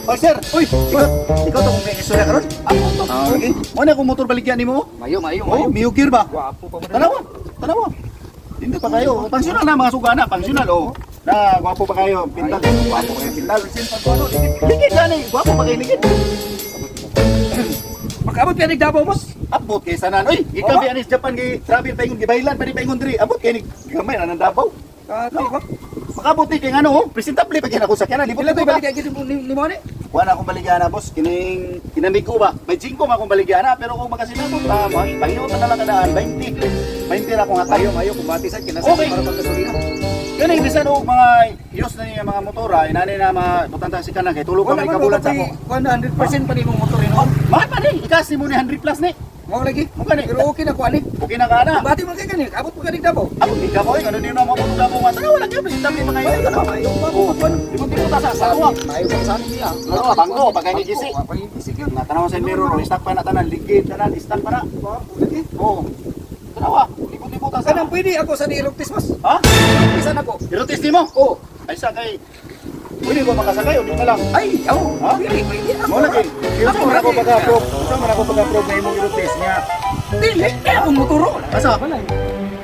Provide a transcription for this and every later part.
Oy sir, uy, ikaw to kung may istorya karon? Ako to. Okay. Mo na kung motor baligyan nimo? Mayo. Oh, Miyugir ba? Wapo pa mo. Tanawa. Hindi pa kayo. Pangsyonal na mga sugana, pangsyonal oh. Na gwapo pa kayo, pintal. Gwapo kayo, pintal. Ligid gani, gwapo pa kayo ligid. Makabot ka Davao, boss. Abot kay sanan. Oy, ikaw bi anis Japan gi travel pa ingon gibailan pa di pa ingon diri. Abot kay ni gamay na nang Davao. Kati No. ba? Makabot ni kay ngano oh, presentable pa kay ako sa kana. Pila to balik kay gid ni mo ni? Wala akong baligana boss, kinamigo ba? May 5 akong baligana pero kung magasinabot pa, pahingot na lang kadaan 20. 20 ra akong hatay. Mayo kumbati sa kinasa Okay. para pagkasulina. Kani bisan og mga use na niya mga motora, inani na mga butanta si kana kay tulog kami kabulan sa ako. 100% pa ni mong motor ino. Mahal pa ni, ikas ni mo ni 100 plus ni. Mo lagi. Mo gani. Pero okay na ko ani. Okay na ka na. Bati mo kay kani, abot mo kay Davao. Abot ni ka boy, ano din na mo mo mo. Sana wala kayo presentable mga Ay, ito. mayo pa mo. Di mo ta sa sawa. Mayo pa sa niya. Ano bangko pagay ni GC. Pag-isig yun. Natanaw sa mirror, stock pa na tanan, ligid tanan, stock pa na. Lagi. Oo. Tanawa, libot-libot ta sa. Kanang pwede ako sa niluktis mas. Ha? Isan ako. Irotis mo? Oh. Ay sa kay. Pwede ko makasakay o di na lang. Ay, oh. Ha? Pwede. Mo lagi. Ako Ako lagi. pag-approve. Sa man ako pag-approve na imong irotis niya. Dili, ako motoro. Asa?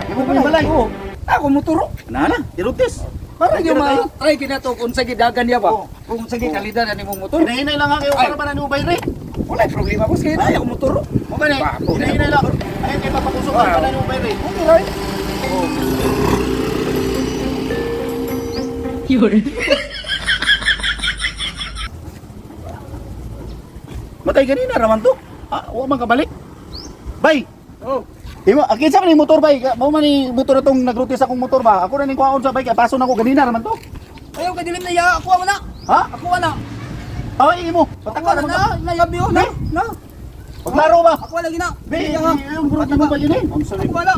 Imo pa balay. Oo. Ako motoro. Nana, irotis. Para Okay yung na tayo. try ginato kung sa gidagan niya ba? Oo. Kung sa gikalidad na nimong motor. Hinahinay lang kayo Ay. para para ni ubay re. Wala problema boss kaya na ako motoro. Mo ba ni? Bapo. Hinahinay lang. Ayun kay papakusok Wow. para ni ubay re. Okay, right? Matay ganina raman to. Ah, wa man kabalik. Bay. Oh. Imo, akin sa man yung motor bay. Mao man ni motor atong nagrutis akong motor ba. Ako na ning kuhaon sa bay kay paso na ko ganina raman to. Ayaw ka dilim na ya, ako wala. Ha? Ako wala. Ay, imo. Ako Pataka wala naman na, ka. nayabi ko na. Na. Paglaro ba? Ako wala gina. Be, Hindi nga. yung grupo mo ba yun eh? Ang sorry. Ako wala.